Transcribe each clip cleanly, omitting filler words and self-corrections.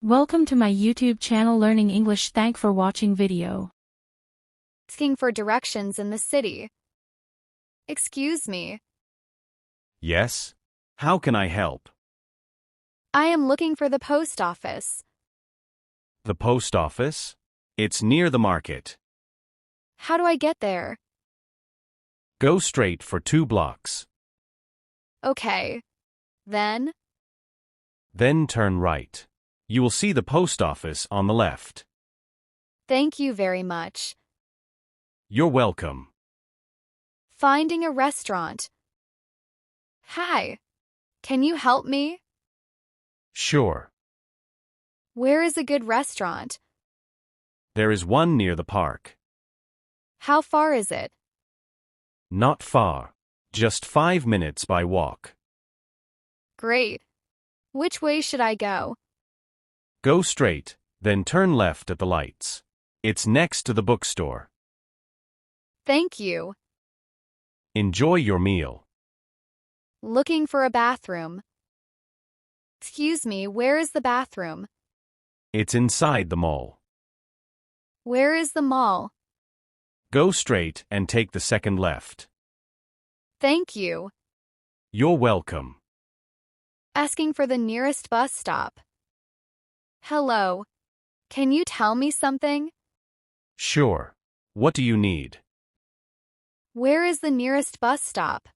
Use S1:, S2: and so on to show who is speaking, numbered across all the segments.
S1: Welcome to my YouTube channel Learning English. Thank for watching video.
S2: Asking for directions in the city. Excuse me.
S3: Yes? How can I help?
S2: I am looking for the post office.
S3: The post office? It's near the market.
S2: How do I get there?
S3: Go straight for 2 blocks.
S2: Okay. Then
S3: Turn right. You will see the post office on the left.
S2: thank you very much.
S3: You're welcome.
S2: Finding a restaurant. Hi. Can you help me?
S3: Sure.
S2: Where is a good restaurant?
S3: There is one near the park.
S2: How far is it?
S3: Not far. Just 5 minutes by walk.
S2: Great. Which way should I go?
S3: Go straight, then turn left at the lights. It's next to the bookstore.
S2: Thank you.
S3: Enjoy your meal.
S2: Looking for a bathroom. Excuse me, where is the bathroom?
S3: It's inside the mall.
S2: Where is the mall?
S3: Go straight and take the second left.
S2: Thank you.
S3: You're welcome.
S2: Asking for the nearest bus stop. Hello. Can you tell me something?
S3: Sure. What do you need?
S2: Where is the nearest bus stop?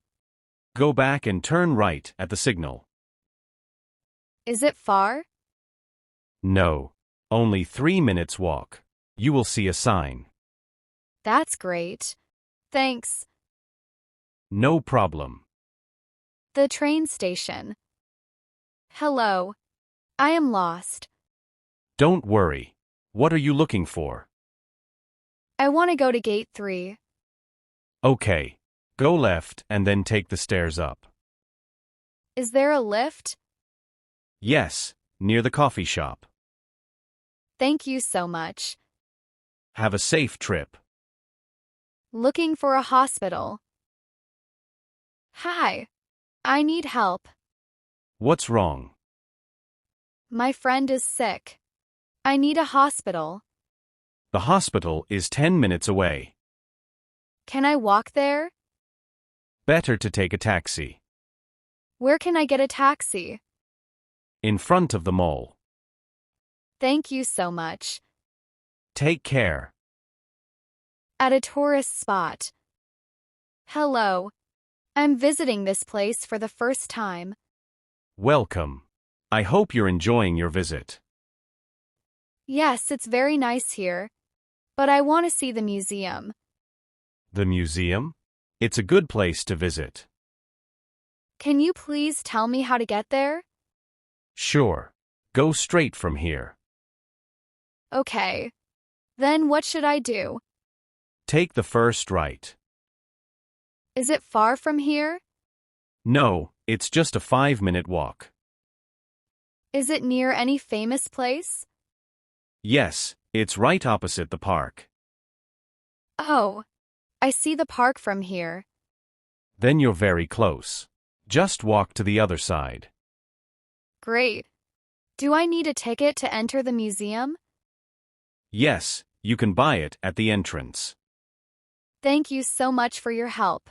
S3: Go back and turn right at the signal.
S2: Is it far?
S3: No. Only 3 minutes walk. You will see a sign.
S2: That's great. Thanks.
S3: No problem.
S2: The train station. Hello. I am lost.
S3: Don't worry. What are you looking for?
S2: I want to go to gate 3.
S3: Okay. Go left and then take the stairs up.
S2: Is there a lift?
S3: Yes, near the coffee shop.
S2: Thank you so much.
S3: Have a safe trip.
S2: Looking for a hospital. Hi. I need help.
S3: What's wrong?
S2: My friend is sick. I need a hospital.
S3: The hospital is 10 minutes away.
S2: Can I walk there?
S3: Better to take a taxi.
S2: Where can I get a taxi?
S3: In front of the mall.
S2: Thank you so much.
S3: Take care.
S2: At a tourist spot. Hello. I'm visiting this place for the first time.
S3: Welcome. I hope you're enjoying your visit.
S2: Yes, it's very nice here. But I want to see the museum.
S3: The museum? It's a good place to visit.
S2: Can you please tell me how to get there?
S3: Sure. Go straight from here.
S2: Okay. Then what should I do?
S3: Take the first right.
S2: Is it far from here?
S3: No, it's just a 5-minute walk.
S2: Is it near any famous place?
S3: Yes, it's right opposite the park.
S2: Oh, I see the park from here.
S3: Then you're very close. Just walk to the other side.
S2: Great. Do I need a ticket to enter the museum?
S3: Yes, you can buy it at the entrance.
S2: Thank you so much for your help.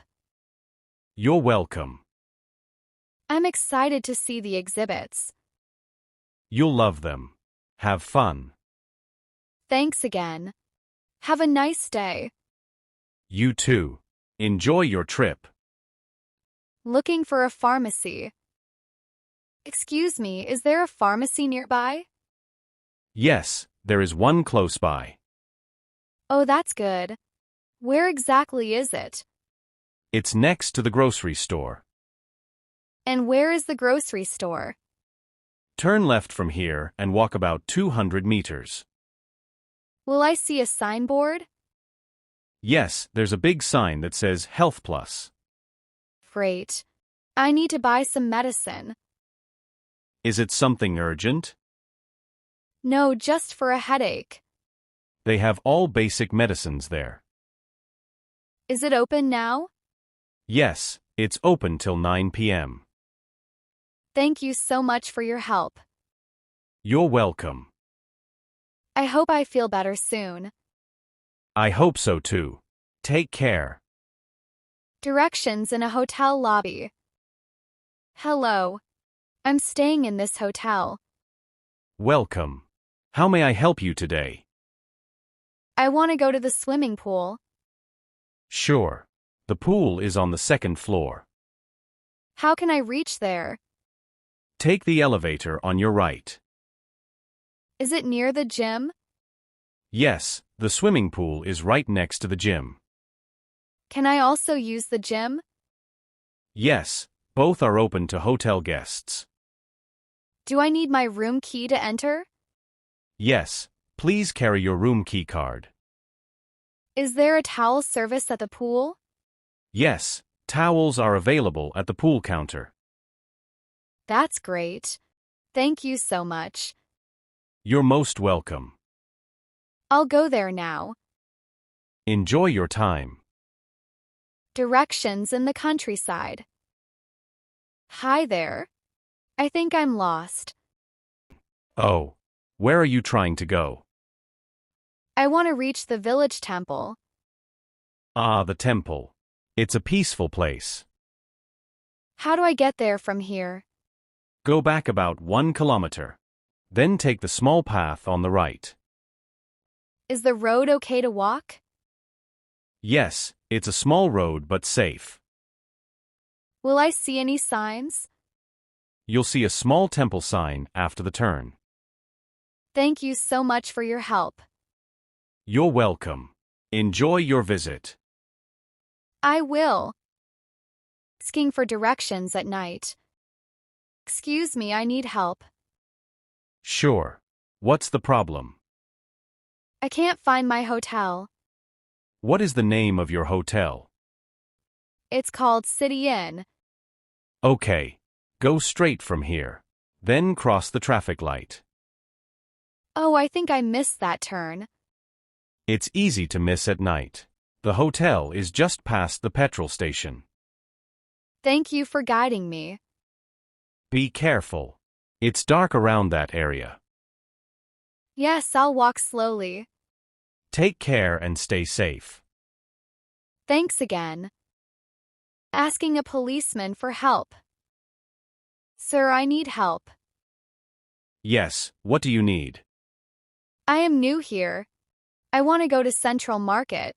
S3: You're welcome.
S2: I'm excited to see the exhibits.
S3: You'll love them. Have fun.
S2: Thanks again. Have a nice day.
S3: You too. Enjoy your trip.
S2: Looking for a pharmacy. Excuse me, is there a pharmacy nearby?
S3: Yes, there is one close by.
S2: Oh, that's good. Where exactly is it?
S3: It's next to the grocery store.
S2: And where is the grocery store?
S3: Turn left from here and walk about 200 meters.
S2: Will I see a signboard?
S3: Yes, there's a big sign that says Health Plus.
S2: Great. I need to buy some medicine.
S3: Is it something urgent?
S2: No, just for a headache.
S3: They have all basic medicines there.
S2: Is it open now?
S3: Yes, it's open till 9 p.m.
S2: Thank you so much for your help.
S3: You're welcome.
S2: I hope I feel better soon.
S3: I hope so too. Take care.
S2: Directions in a hotel lobby. Hello. I'm staying in this hotel.
S3: Welcome. How may I help you today?
S2: I want to go to the swimming pool.
S3: Sure. The pool is on the second floor.
S2: How can I reach there?
S3: Take the elevator on your right.
S2: Is it near the gym?
S3: Yes, the swimming pool is right next to the gym.
S2: Can I also use the gym?
S3: Yes, both are open to hotel guests.
S2: Do I need my room key to enter?
S3: Yes, please carry your room key card.
S2: Is there a towel service at the pool?
S3: Yes, towels are available at the pool counter.
S2: That's great. Thank you so much.
S3: You're most welcome.
S2: I'll go there now.
S3: Enjoy your time.
S2: Directions in the countryside. Hi there. I think I'm lost.
S3: Oh, where are you trying to go?
S2: I want to reach the village temple.
S3: Ah, the temple. It's a peaceful place.
S2: How do I get there from here?
S3: Go back about 1 kilometer. Then take the small path on the right.
S2: Is the road okay to walk?
S3: Yes, it's a small road but safe.
S2: Will I see any signs?
S3: You'll see a small temple sign after the turn.
S2: Thank you so much for your help.
S3: You're welcome. Enjoy your visit.
S2: I will. Asking for directions at night. Excuse me, I need help.
S3: Sure. What's the problem?
S2: I can't find my hotel.
S3: What is the name of your hotel?
S2: It's called City Inn.
S3: Okay. Go straight from here. Then cross the traffic light.
S2: Oh, I think I missed that turn.
S3: It's easy to miss at night. The hotel is just past the petrol station.
S2: Thank you for guiding me.
S3: Be careful. It's dark around that area.
S2: Yes, I'll walk slowly.
S3: Take care and stay safe.
S2: Thanks again. Asking a policeman for help. Sir, I need help.
S3: Yes, what do you need?
S2: I am new here. I want to go to Central Market.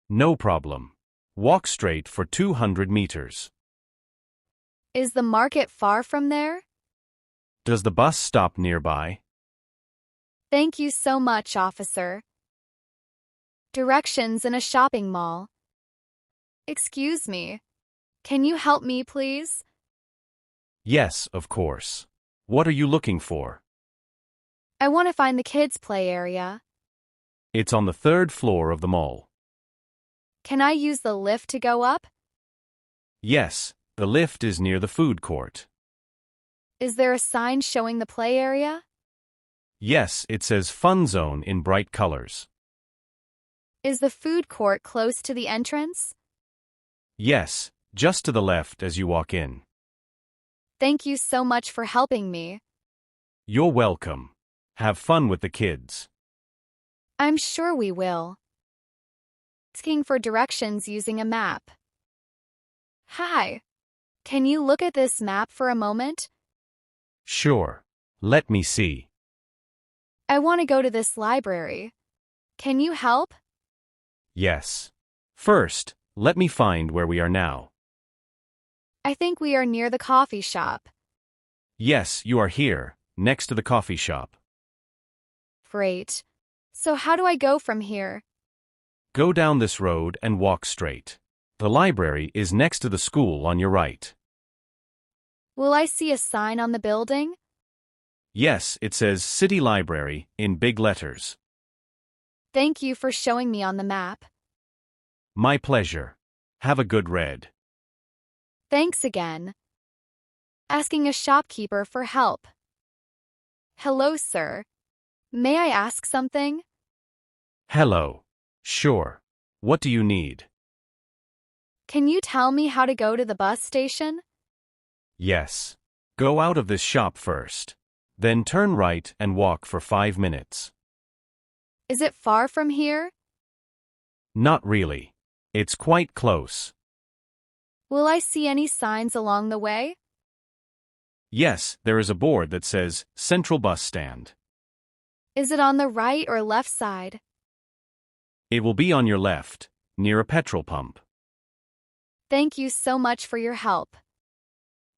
S3: No problem. Walk straight for 200 meters.
S2: Is the market far from there?
S3: Does the bus stop nearby?
S2: Thank you so much, officer. Directions in a shopping mall. Excuse me. Can you help me, please?
S3: Yes, of course. What are you looking for?
S2: I want to find the kids' play area.
S3: It's on the 3rd floor of the mall.
S2: Can I use the lift to go up?
S3: Yes, the lift is near the food court.
S2: Is there a sign showing the play area?
S3: Yes, it says Fun Zone in bright colors.
S2: Is the food court close to the entrance?
S3: Yes, just to the left as you walk in.
S2: Thank you so much for helping me.
S3: You're welcome. Have fun with the kids.
S2: I'm sure we will. Asking for directions using a map. Hi. Can you look at this map for a moment?
S3: Sure. Let me see.
S2: I want to go to this library. Can you help?
S3: Yes. First, let me find where we are now.
S2: I think we are near the coffee shop.
S3: Yes, you are here, next to the coffee shop.
S2: Great. So how do I go from here?
S3: Go down this road and walk straight. The library is next to the school on your right.
S2: Will I see a sign on the building?
S3: Yes, it says City Library in big letters.
S2: Thank you for showing me on the map.
S3: My pleasure. Have a good read.
S2: Thanks again. Asking a shopkeeper for help. Hello, sir. May I ask something?
S3: Hello. Sure. What do you need?
S2: Can you tell me how to go to the bus station?
S3: Yes. Go out of this shop first. Then turn right and walk for 5 minutes.
S2: Is it far from here?
S3: Not really. It's quite close.
S2: Will I see any signs along the way?
S3: Yes, there is a board that says Central Bus Stand.
S2: Is it on the right or left side?
S3: It will be on your left, near a petrol pump.
S2: Thank you so much for your help.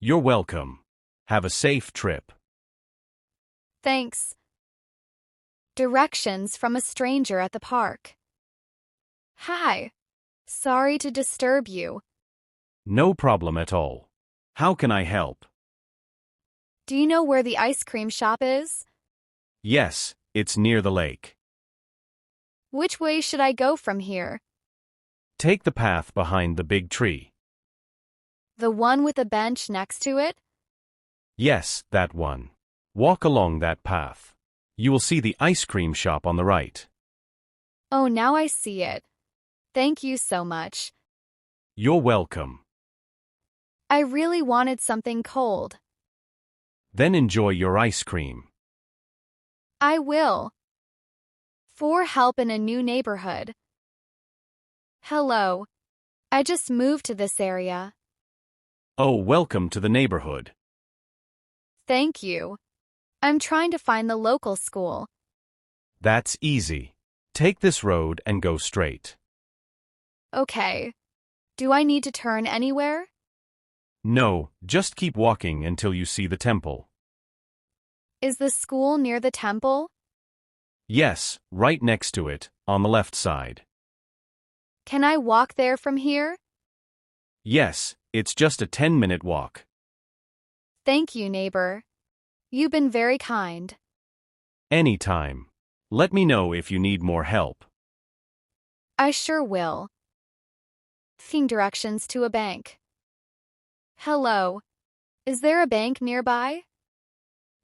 S3: You're welcome. Have a safe trip.
S2: Thanks. Directions from a stranger at the park. Hi. Sorry to disturb you.
S3: No problem at all. How can I help?
S2: Do you know where the ice cream shop is?
S3: Yes, it's near the lake.
S2: Which way should I go from here?
S3: Take the path behind the big tree.
S2: The one with a bench next to it?
S3: Yes, that one. Walk along that path. You will see the ice cream shop on the right.
S2: Oh, now I see it. Thank you so much.
S3: You're welcome.
S2: I really wanted something cold.
S3: Then enjoy your ice cream.
S2: I will. For help in a new neighborhood. Hello. I just moved to this area.
S3: Oh, welcome to the neighborhood.
S2: Thank you. I'm trying to find the local school.
S3: That's easy. Take this road and go straight.
S2: Okay. Do I need to turn anywhere?
S3: No, just keep walking until you see the temple.
S2: Is the school near the temple?
S3: Yes, right next to it, on the left side.
S2: Can I walk there from here?
S3: Yes, it's just a 10-minute walk.
S2: Thank you, neighbor. You've been very kind.
S3: Anytime. Let me know if you need more help.
S2: I sure will. Seeing directions to a bank. Hello. Is there a bank nearby?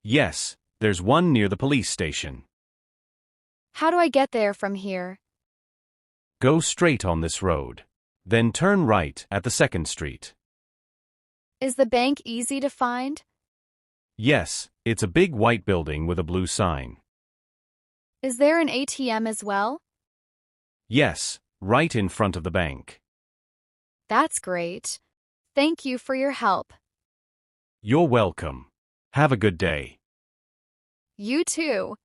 S3: Yes, there's one near the police station.
S2: How do I get there from here?
S3: Go straight on this road. Then turn right at the second street.
S2: Is the bank easy to find?
S3: Yes, it's a big white building with a blue sign.
S2: Is there an ATM as well?
S3: Yes, right in front of the bank.
S2: That's great. Thank you for your help.
S3: You're welcome. Have a good day.
S2: You too.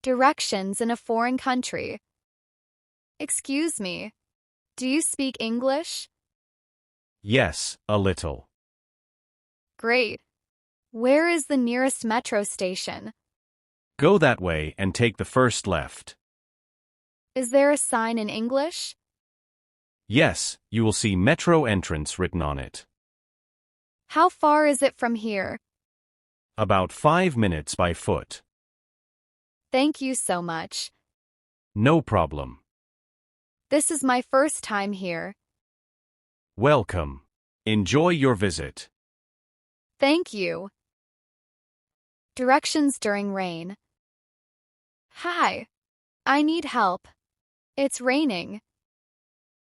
S2: Directions in a foreign country. Excuse me. Do you speak English?
S3: Yes, a little.
S2: Great. Where is the nearest metro station?
S3: Go that way and take the first left.
S2: Is there a sign in English?
S3: Yes, you will see metro entrance written on it.
S2: How far is it from here?
S3: About 5 minutes by foot.
S2: Thank you so much.
S3: No problem.
S2: This is my first time here.
S3: Welcome. Enjoy your visit.
S2: Thank you. Directions during rain. Hi. I need help. It's raining.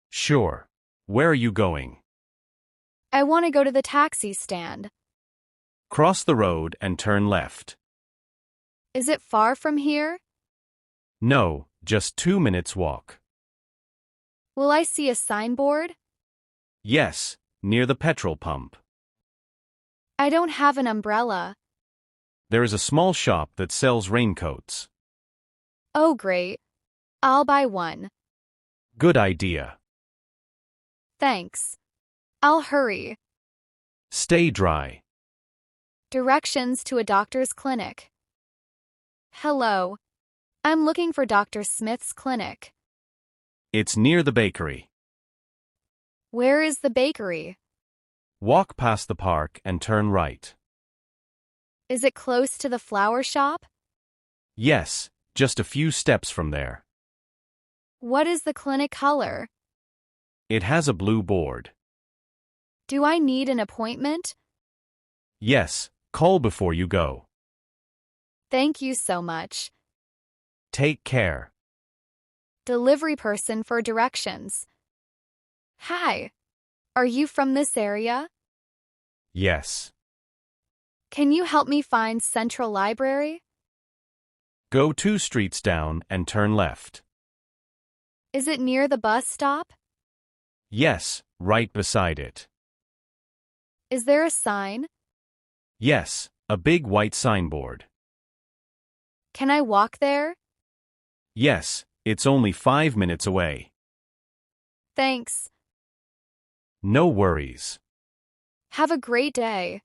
S3: Sure. Where are you going?
S2: I want to go to the taxi stand.
S3: Cross the road and turn left.
S2: Is it far from here?
S3: No, just 2 minutes walk.
S2: Will I see a signboard?
S3: Yes, near the petrol pump.
S2: I don't have an umbrella.
S3: There is a small shop that sells raincoats.
S2: Oh, great. I'll buy one.
S3: Good idea.
S2: Thanks. I'll hurry.
S3: Stay dry.
S2: Directions to a doctor's clinic. Hello. I'm looking for Dr. Smith's clinic.
S3: It's near the bakery.
S2: Where is the bakery?
S3: Walk past the park and turn right.
S2: Is it close to the flower shop?
S3: Yes, just a few steps from there.
S2: What is the clinic color?
S3: It has a blue board.
S2: Do I need an appointment?
S3: Yes, call before you go.
S2: Thank you so much.
S3: Take care.
S2: Delivery person for directions. Hi. Are you from this area?
S3: Yes.
S2: Can you help me find Central Library?
S3: Go 2 streets down and turn left.
S2: Is it near the bus stop?
S3: Yes, right beside it.
S2: Is there a sign?
S3: Yes, a big white signboard.
S2: Can I walk there?
S3: Yes, it's only 5 minutes away.
S2: Thanks.
S3: No worries.
S2: Have a great day.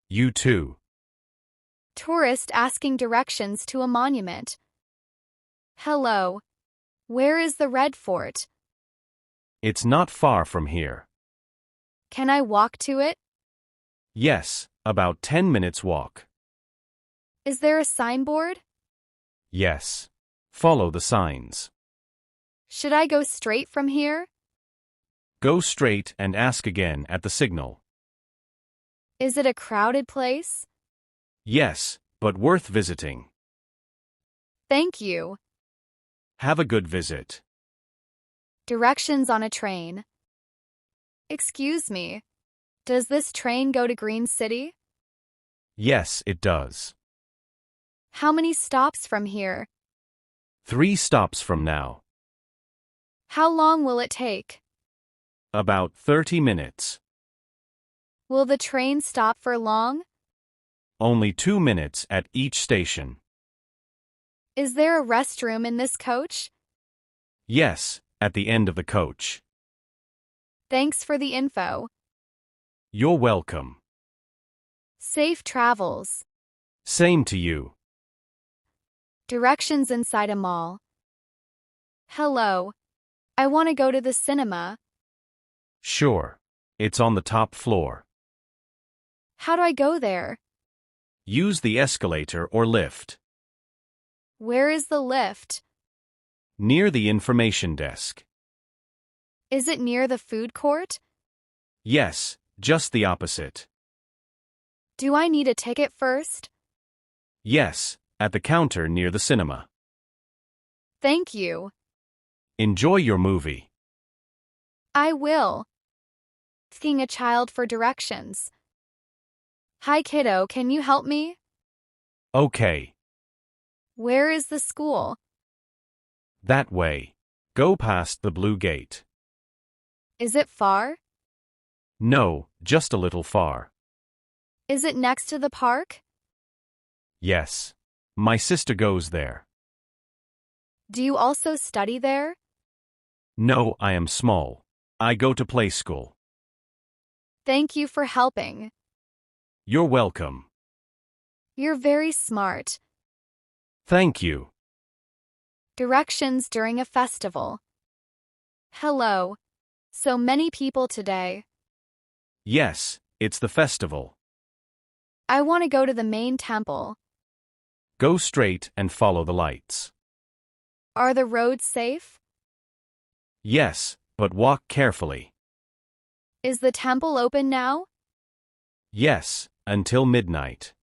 S3: You too.
S2: Tourist asking directions to a monument. Hello. Where is the Red Fort?
S3: It's not far from here.
S2: Can I walk to it?
S3: Yes, about 10 minutes walk.
S2: Is there a signboard?
S3: Yes. Follow the signs.
S2: Should I go straight from here?
S3: Go straight and ask again at the signal.
S2: Is it a crowded place?
S3: Yes, but worth visiting.
S2: Thank you.
S3: Have a good visit.
S2: Directions on a train. Excuse me. Does this train go to Green City?
S3: Yes, it does.
S2: How many stops from here?
S3: 3 stops from now.
S2: How long will it take?
S3: About 30 minutes.
S2: Will the train stop for long?
S3: Only 2 minutes at each station.
S2: Is there a restroom in this coach?
S3: Yes, at the end of the coach.
S2: Thanks for the info.
S3: You're welcome.
S2: Safe travels.
S3: Same to you.
S2: Directions inside a mall. Hello. I want to go to the cinema.
S3: Sure. It's on the top floor.
S2: How do I go there?
S3: Use the escalator or lift.
S2: Where is the lift?
S3: Near the information desk.
S2: Is it near the food court?
S3: Yes, just the opposite.
S2: Do I need a ticket first?
S3: Yes, at the counter near the cinema.
S2: Thank you.
S3: Enjoy your movie.
S2: I will. Asking a child for directions. Hi kiddo, can you help me?
S3: Okay.
S2: Where is the school?
S3: That way. Go past the blue gate.
S2: Is it far?
S3: No, just a little far.
S2: Is it next to the park?
S3: Yes. My sister goes there.
S2: Do you also study there?
S3: No, I am small. I go to play school.
S2: Thank you for helping.
S3: You're welcome.
S2: You're very smart.
S3: Thank you.
S2: Directions during a festival. Hello. So many people today.
S3: Yes, it's the festival.
S2: I want to go to the main temple.
S3: Go straight and follow the lights.
S2: Are the roads safe?
S3: Yes, but walk carefully.
S2: Is the temple open now?
S3: Yes, until midnight.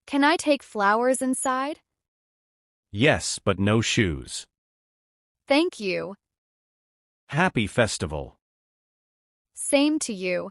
S2: Can I take flowers inside?
S3: Yes, but no shoes.
S2: Thank you.
S3: Happy festival.
S2: Same to you.